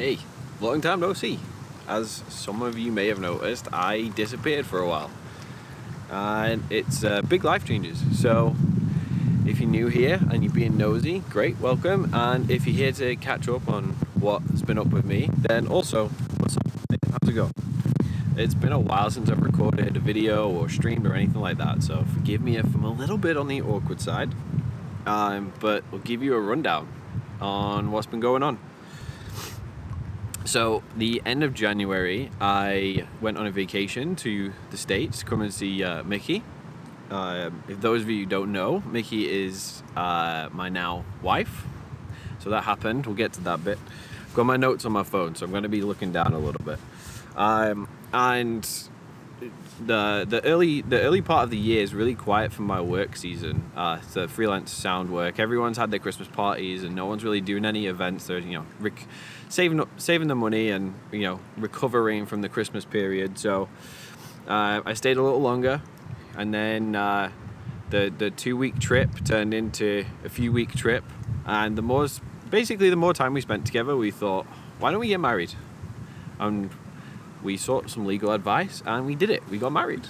Hey, long time no see. As some of you may have noticed, I disappeared for a while. And it's big life changes. So if you're new here and you're being nosy, great, welcome. And if you're here to catch up on what's been up with me, then also, what's up? How's it going? It's been a while since I've recorded a video or streamed or anything like that, so forgive me if I'm a little bit on the awkward side. But I'll give you a rundown on what's been going on. So the end of January, I went on a vacation to the States, come and see Mickey. If those of you who don't know, Mickey is my now wife. So that happened. We'll get to that bit. I've got my notes on my phone, so I'm going to be looking down a little bit. And the early part of the year is really quiet for my work season. It's the freelance sound work. Everyone's had their Christmas parties, and no one's really doing any events. They're saving the money and recovering from the Christmas period. So I stayed a little longer, and then the 2-week trip turned into a few-week trip. And the more time we spent together, we thought, why don't we get married? And we sought some legal advice, and we did it. We got married.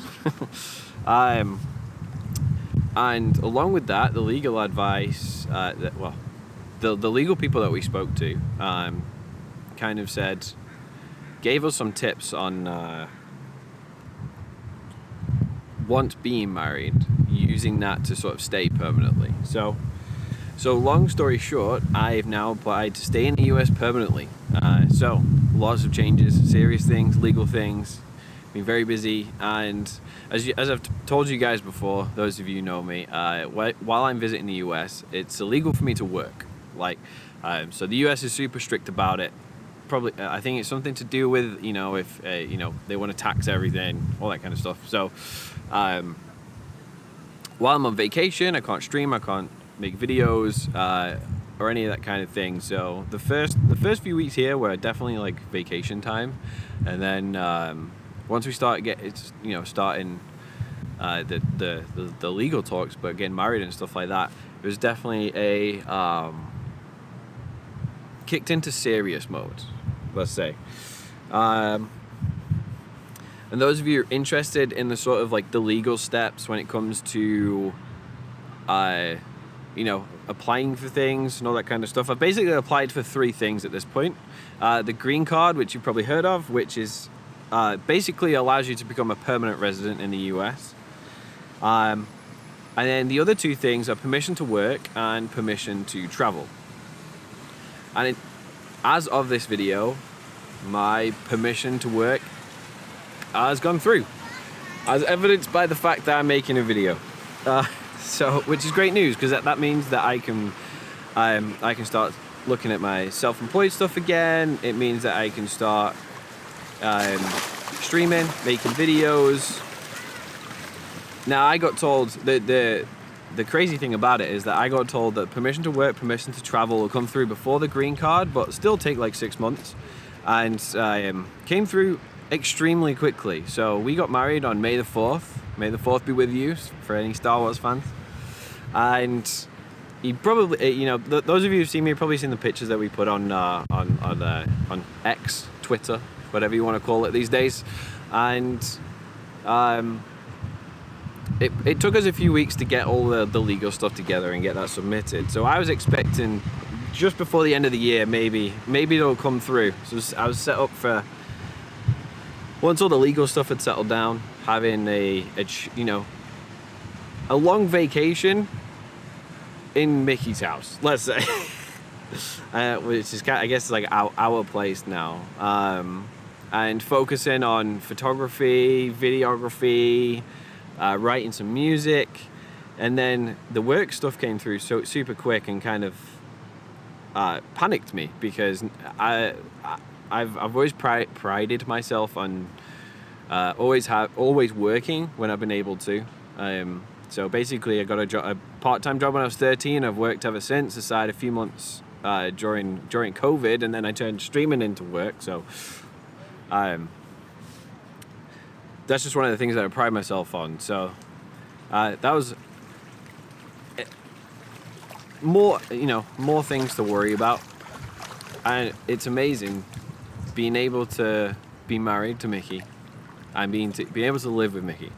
And along with that, the legal advice, the legal people that we spoke to kind of gave us some tips on once being married, using that to sort of stay permanently. So long story short, I've now applied to stay in the US permanently. So lots of changes, serious things, legal things. Been very busy, and as I've told you guys before, those of you who know me, while I'm visiting the US, it's illegal for me to work. So the US is super strict about it. Probably, I think it's something to do with if they want to tax everything, all that kind of stuff. So while I'm on vacation, I can't stream, I can't make videos or any of that kind of thing. So the first few weeks here were definitely like vacation time, and then once we starting the legal talks, but getting married and stuff like that, it was definitely a kicked into serious mode, let's say. And those of you who are interested in the sort of like the legal steps when it comes to applying for things and all that kind of stuff. I've basically applied for 3 things at this point. The green card, which you've probably heard of, which is basically allows you to become a permanent resident in the US. And then the other 2 things are permission to work and permission to travel. And as of this video, my permission to work has gone through, as evidenced by the fact that I'm making a video. So, which is great news, because that means that I can start looking at my self-employed stuff again. It means that I can start streaming, making videos. Now, I got told the crazy thing about it is that I got told that permission to work, permission to travel will come through before the green card, but still take like 6 months, and came through extremely quickly. So we got married on May the 4th. May the 4th be with you, for any Star Wars fans. And you probably, those of you who've seen me have probably seen the pictures that we put on X, Twitter, whatever you want to call it these days. And it took us a few weeks to get all the legal stuff together and get that submitted. So I was expecting just before the end of the year, maybe it'll come through. So I was set up for, once all the legal stuff had settled down, having a long vacation in Mickey's house, let's say, which is I guess like our place now, and focusing on photography, videography, writing some music, and then the work stuff came through so super quick and kind of panicked me, because I've always prided myself on always working when I've been able to. So basically, I got a part-time job when I was 13. I've worked ever since, aside a few months during COVID, and then I turned streaming into work. So that's just one of the things that I pride myself on. So that was more things to worry about. and it's amazing being able to be married to Mickey and being able to live with Mickey.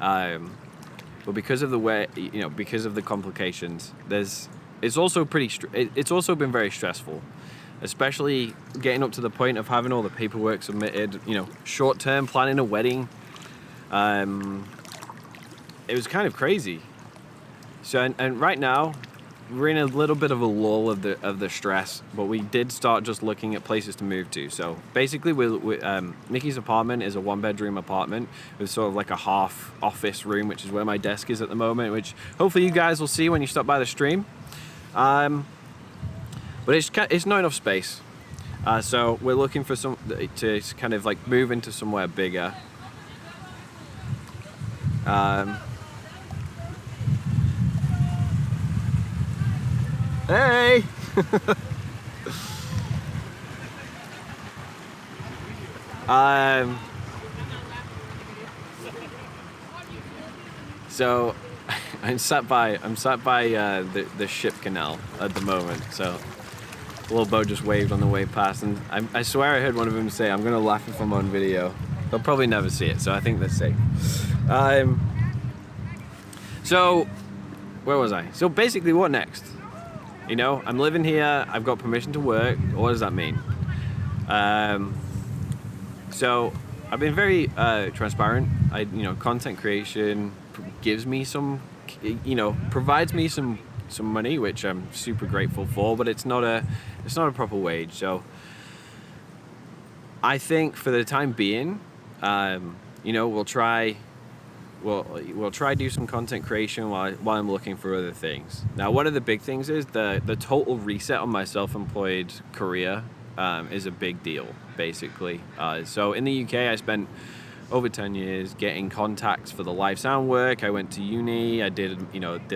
But because of the way, because of the complications, it's also it's also been very stressful, especially getting up to the point of having all the paperwork submitted, short term planning a wedding. It was kind of crazy. So, and right now, we're in a little bit of a lull of the stress, but we did start just looking at places to move to. So basically, Mickey's apartment is a 1-bedroom apartment with sort of like a half office room, which is where my desk is at the moment, which hopefully you guys will see when you stop by the stream. But it's not enough space, so we're looking for to kind of like move into somewhere bigger. Hey! So I'm sat by the ship canal at the moment. So the little boat just waved on the way past, and I swear I heard one of them say, "I'm gonna laugh if I'm on video." They'll probably never see it, so I think that's safe. So where was I? So basically, what next? I'm living here, I've got permission to work. What does that mean? So I've been very transparent. Content creation gives me provides me some money, which I'm super grateful for, but it's not a proper wage. So I think for the time being, we'll try do some content creation while I'm looking for other things. Now, one of the big things is the total reset on my self-employed career is a big deal, basically. So in the UK, I spent over 10 years getting contacts for the live sound work. I went to uni. I did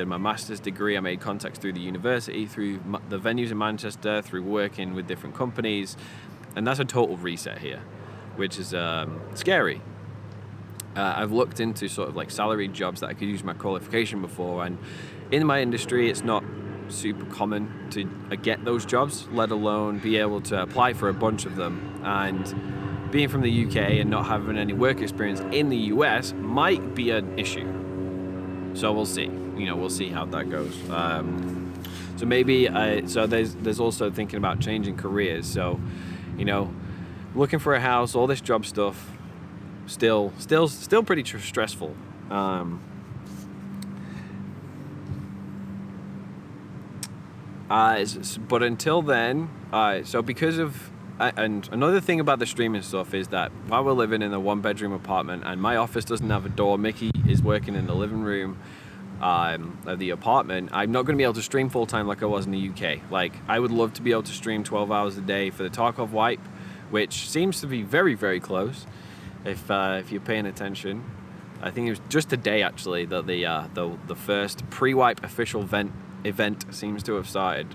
my master's degree. I made contacts through the university, through the venues in Manchester, through working with different companies, and that's a total reset here, which is scary. I've looked into sort of like salaried jobs that I could use my qualification before, and in my industry it's not super common to get those jobs, let alone be able to apply for a bunch of them. And being from the UK and not having any work experience in the US might be an issue. So we'll see. We'll see how that goes. So maybe there's also thinking about changing careers. So looking for a house, all this job stuff. Still pretty stressful. But until then, so because of, and another thing about the streaming stuff is that while we're living in a 1-bedroom apartment and my office doesn't have a door, Mickey is working in the living room of the apartment, I'm not going to be able to stream full time like I was in the UK. Like, I would love to be able to stream 12 hours a day for the Tarkov wipe, which seems to be very, very close. If you're paying attention, I think it was just today actually that the first pre-wipe official event seems to have started.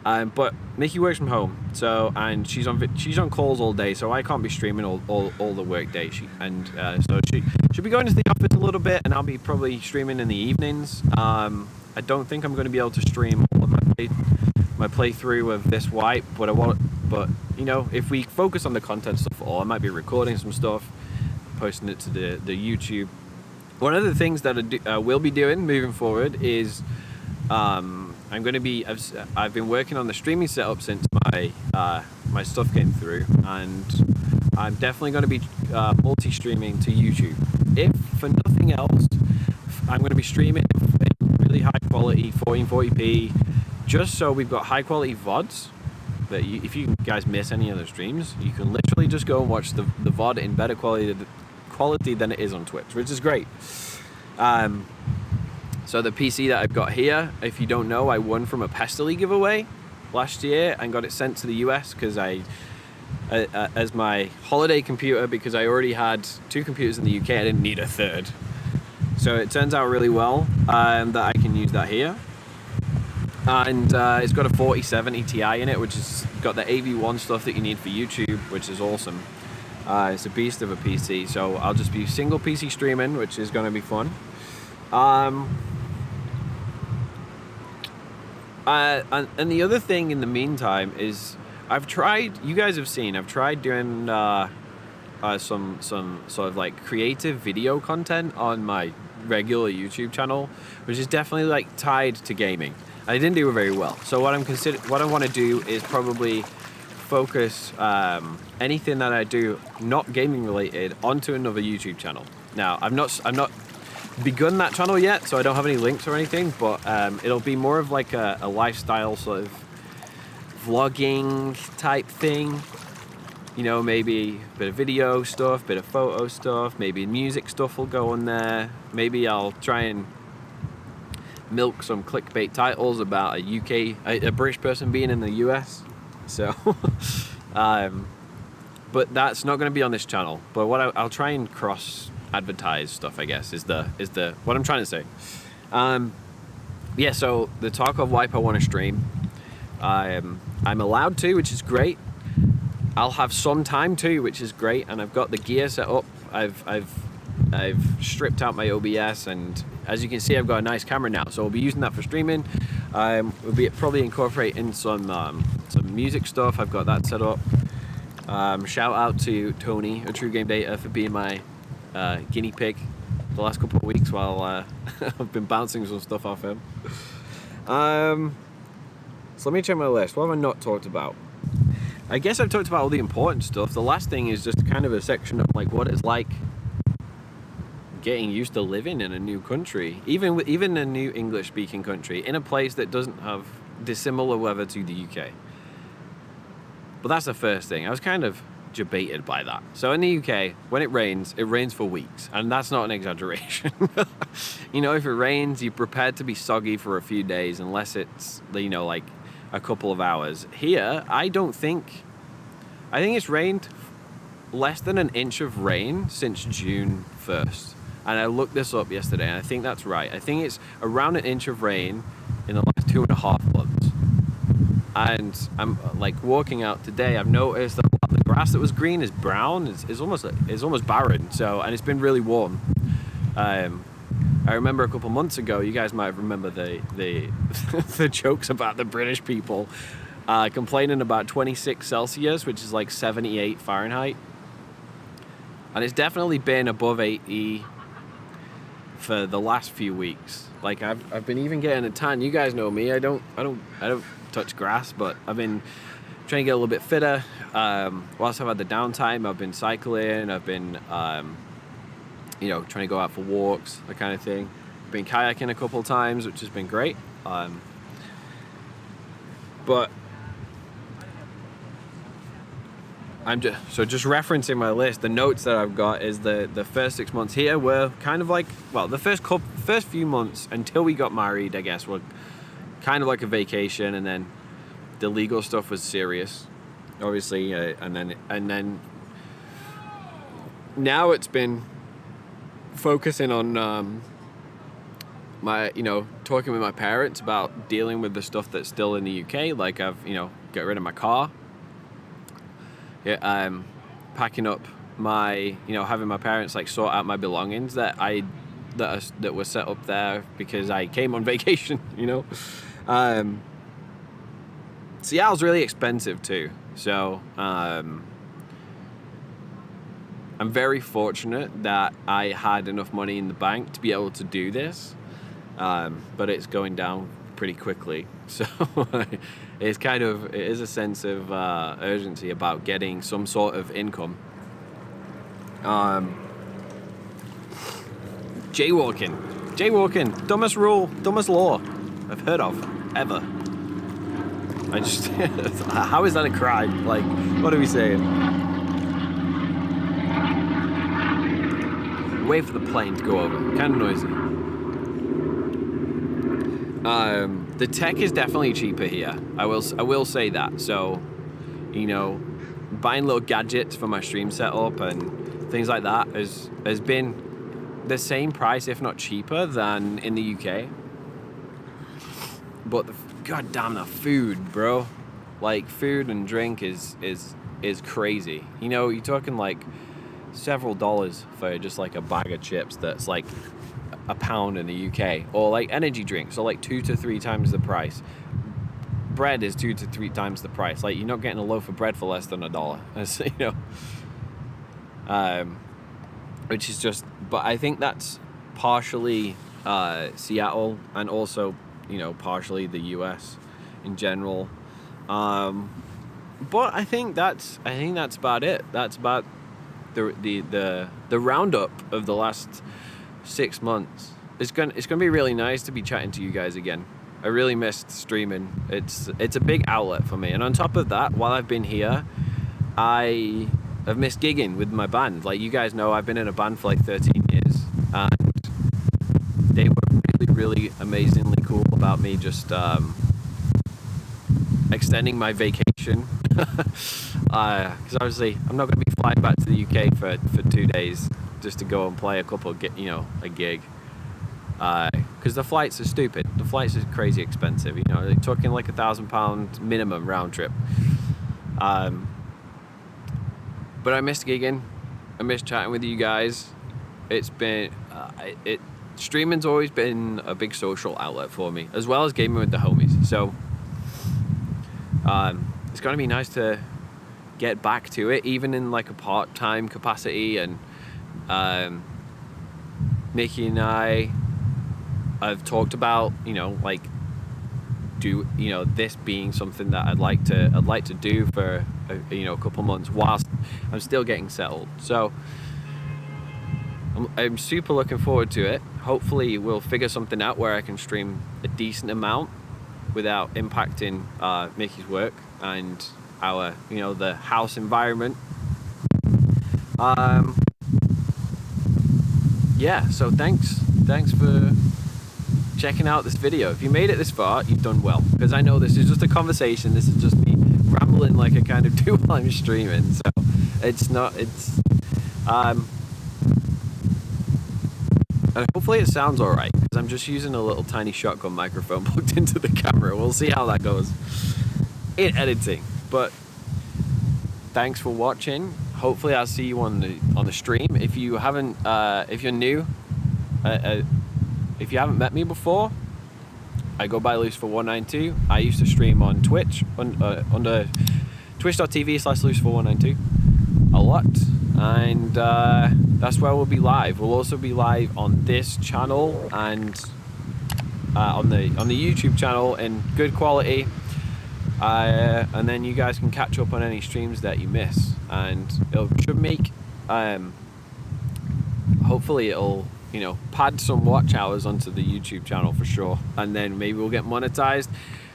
But Mickey works from home, and she's on calls all day, so I can't be streaming all the work day. So she'll be going to the office a little bit, and I'll be probably streaming in the evenings. I don't think I'm going to be able to stream all of my playthrough of this wipe, but if we focus on the content stuff, or I might be recording some stuff, posting it to the YouTube. One of the things that I will be doing moving forward is I've been working on the streaming setup since my stuff came through, and I'm definitely going to be multi-streaming to YouTube. If for nothing else, I'm going to be streaming in really high quality 1440p, just so we've got high quality VODs. That if you guys miss any of the streams, you can literally just go and watch the VOD in better quality than it is on Twitch, which is great. So the PC that I've got here, if you don't know, I won from a Pestily giveaway last year and got it sent to the US because as my holiday computer, because I already had 2 computers in the UK, I didn't need a third. So it turns out really well that I can use that here. And it's got a 4070 Ti in it, which has got the AV1 stuff that you need for YouTube, which is awesome. It's a beast of a PC, so I'll just be single PC streaming, which is going to be fun. And the other thing in the meantime is I've tried. You guys have seen. I've tried doing some sort of like creative video content on my regular YouTube channel, which is definitely like tied to gaming. I didn't do it very well. So what what I want to do is probably focus anything that I do not gaming related onto another YouTube channel. Now I'm not begun that channel yet, so I don't have any links or anything, but it'll be more of like a lifestyle sort of vlogging type thing. You know, maybe a bit of video stuff, bit of photo stuff, maybe music stuff will go on there. Maybe I'll try and milk some clickbait titles about a British person being in the US. So, but that's not going to be on this channel. But what I'll try and cross advertise stuff, I guess, is the what I'm trying to say. Yeah. So the talk of wipe I want to stream. I'm allowed to, which is great. I'll have some time too, which is great, and I've got the gear set up. I've stripped out my OBS, and as you can see, I've got a nice camera now, so I'll be using that for streaming. We'll be probably incorporating some music stuff. I've got that set up. Shout out to Tony, a True Game Data, for being my guinea pig the last couple of weeks while I've been bouncing some stuff off him. So let me check my list. What have I not talked about? I guess I've talked about all the important stuff. The last thing is just kind of a section of like what it's like getting used to living in a new country, even a new English-speaking country, in a place that doesn't have dissimilar weather to the UK. But that's the first thing. I was kind of debated by that. So in the UK, when it rains for weeks, and that's not an exaggeration. You know, if it rains, you're prepared to be soggy for a few days, unless it's, you know, like a couple of hours. Here, I think it's rained less than an inch of rain since June 1st. And I looked this up yesterday, and I think that's right. I think it's around an inch of rain in the last 2.5 months. And I'm like walking out today, I've noticed that the grass that was green is brown. It's almost barren. So, and it's been really warm. I remember a couple months ago, you guys might remember the the jokes about the British people complaining about 26 Celsius, which is like 78 Fahrenheit. And it's definitely been above 80 for the last few weeks. Like I've been even getting a tan. You guys know me. I don't touch grass, but I've been trying to get a little bit fitter. Whilst I've had the downtime, I've been cycling. I've been trying to go out for walks, that kind of thing. Been kayaking a couple of times, which has been great. But I'm just referencing my list. The notes that I've got is the first 6 months here were kind of like, well, the first few months until we got married, I guess, were kind of like a vacation, and then the legal stuff was serious, obviously, and then now it's been focusing on talking with my parents about dealing with the stuff that's still in the UK. Like I've got rid of my car. Yeah, packing up my having my parents like sort out my belongings that were set up there because I came on vacation. Seattle's really expensive too, so I'm very fortunate that I had enough money in the bank to be able to do this, but it's going down pretty quickly. So it is a sense of urgency about getting some sort of income. Jaywalking, dumbest rule, dumbest law I've heard of ever. I just how is that a crime? Like, what are we saying? Wait for the plane to go over. Kind of noisy. The tech is definitely cheaper here. I will say that. So, buying little gadgets for my stream setup and things like that has been the same price, if not cheaper, than in the UK. But god damn the food, bro. Like, food and drink is crazy. You're talking like several dollars for just like a bag of chips that's like £1 in the UK, or like energy drinks, so like 2 to 3 times the price. bread is 2 to 3 times the price. Like, you're not getting a loaf of bread for less than $1. As, you know, which is just. But I think that's partially Seattle, and also, you know, partially the U.S. in general. But I think that's about it. That's about the roundup of the last 6 months. It's gonna be really nice to be chatting to you guys again. I really missed streaming. It's a big outlet for me. And on top of that, while I've been here, I have missed gigging with my band. Like, you guys know, I've been in a band for like 13 years, and they were really amazingly cool about me just extending my vacation. Because obviously I'm not going to be flying back to the UK for 2 days just to go and play a gig. Because the flights are stupid. The flights are crazy expensive. You know, they're talking like £1,000 minimum round trip. But I missed gigging. I missed chatting with you guys. It's been streaming's always been a big social outlet for me, as well as gaming with the homies. So it's going to be nice to get back to it, even in like a part-time capacity. And Mickey and I have talked about, you know, like, this being something that I'd like to do for a couple months whilst I'm still getting settled. So I'm super looking forward to it. Hopefully we'll figure something out where I can stream a decent amount without impacting Mickey's work and our, the house environment. Yeah, so thanks for checking out this video. If you made it this far, you've done well, because I know this is just a conversation. This is just me rambling like I kind of do while I'm streaming. So and hopefully it sounds all right, because I'm just using a little tiny shotgun microphone plugged into the camera. We'll see how that goes in editing. But thanks for watching. Hopefully I'll see you on the stream. If you haven't, if you're new, if you haven't met me before, I go by Lucifer192. I used to stream on Twitch under twitch.tv/Lucifer192 a lot, and that's where we'll be live. We'll also be live on this channel and on the YouTube channel in good quality, and then you guys can catch up on any streams that you miss, and it should make hopefully it'll pad some watch hours onto the YouTube channel for sure, and then maybe we'll get monetized.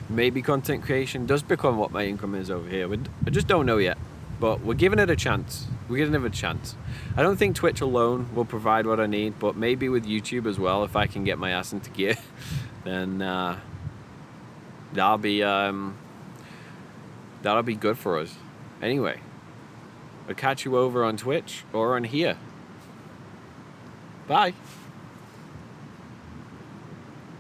Maybe content creation does become what my income is over here. I just don't know yet, but we're giving it a chance. We're giving it a chance. I don't think Twitch alone will provide what I need, but maybe with YouTube as well, if I can get my ass into gear, then that'll be good for us. Anyway, I'll catch you over on Twitch or on here. Bye.